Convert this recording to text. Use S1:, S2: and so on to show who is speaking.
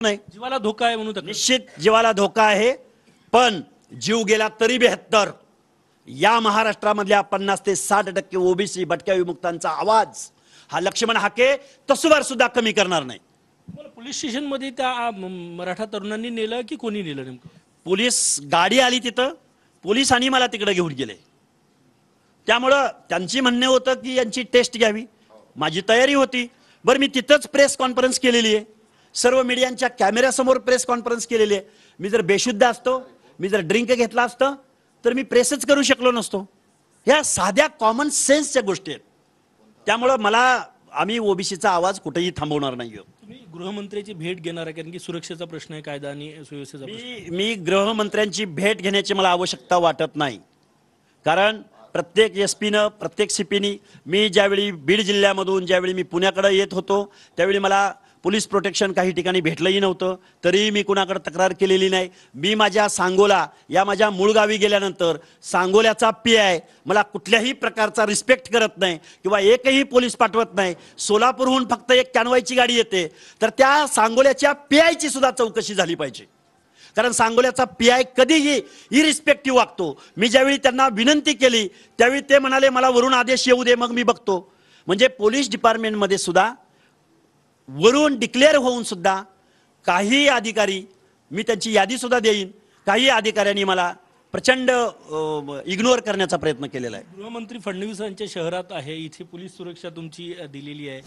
S1: नाही,
S2: जीवाला धोका आहे म्हणून तक्रार.
S1: निश्चित जीवाला धोका आहे, पण जीव गेला तरी 72 या महाराष्ट्रामधल्या 50 ते 60% ओबीसी भटक्या विमुक्तांचा आवाज हा लक्ष्मण हाके तसुवार सुद्धा कमी करणार नाही.
S2: तुम्हाला पोलीस स्टेशन मध्ये त्या मराठा तरुणांनी नेलं की कोणी नेलं नेमकं?
S1: पोलीस गाडी आली तिथं, पोलिसांनी मला तिकडे घेऊन गेले. त्यामुळं त्यांची म्हणणे होतं की यांची टेस्ट घ्यावी, माझी तयारी होती. बरं, मी तिथंच प्रेस कॉन्फरन्स केलेली आहे, सर्व मीडियांच्या कॅमेऱ्यासमोर प्रेस कॉन्फरन्स केलेली आहे. मी जर बेशुद्ध असतो, मी जर ड्रिंक घेतला असतं तर मी प्रेसच करू शकलो नसतो. ह्या साध्या कॉमन सेन्सच्या गोष्टी आहेत. त्यामुळं आम्ही ओबीसीचा आवाज कुठेही थांबवणार नाही.
S2: तुम्ही गृहमंत्र्याची भेट घेणार आहे, कारण की सुरक्षेचा प्रश्न आहे, कायदा आणि सुव्यवस्थेचा प्रश्न.
S1: मी गृहमंत्र्यांची भेट घेण्याची मला आवश्यकता वाटत नाही. कारण प्रत्येक एसपीनं, प्रत्येक सीपीनी, मी ज्यावेळी बीड जिल्ह्यामधून ज्यावेळी मी पुण्याकडे येत होतो त्यावेळी मला पोलीस प्रोटेक्शन काही ठिकाणी भेटलंही नव्हतं, तरीही मी कुणाकडे तक्रार केलेली नाही. मी माझ्या सांगोला या माझ्या मूळ गावी गेल्यानंतर सांगोल्याचा PI मला कुठल्याही प्रकारचा रिस्पेक्ट करत नाही किंवा एकही पोलीस पाठवत नाही. सोलापूरहून फक्त एक कॅनवायची गाडी येते, तर त्या सांगोल्याच्या PIची सुद्धा चौकशी झाली पाहिजे. कारण सांगोल्याचा PI कधीही इरिस्पेक्टिव्ह वागतो. मी ज्यावेळी त्यांना विनंती केली त्यावेळी ते म्हणाले मला वरून आदेश येऊ दे मग मी बघतो. म्हणजे पोलीस डिपार्टमेंटमध्ये सुद्धा वरून डिक्लेअर होऊन सुद्धा काही अधिकारी, मी त्यांची यादी सुद्धा देईन, काही अधिकाऱ्यांनी मला प्रचंड इग्नोर करण्याचा प्रयत्न केलेला आहे.
S2: गृहमंत्री फडणवीसांच्या शहरात आहे, इथे पोलीस सुरक्षा तुमची दिलेली आहे.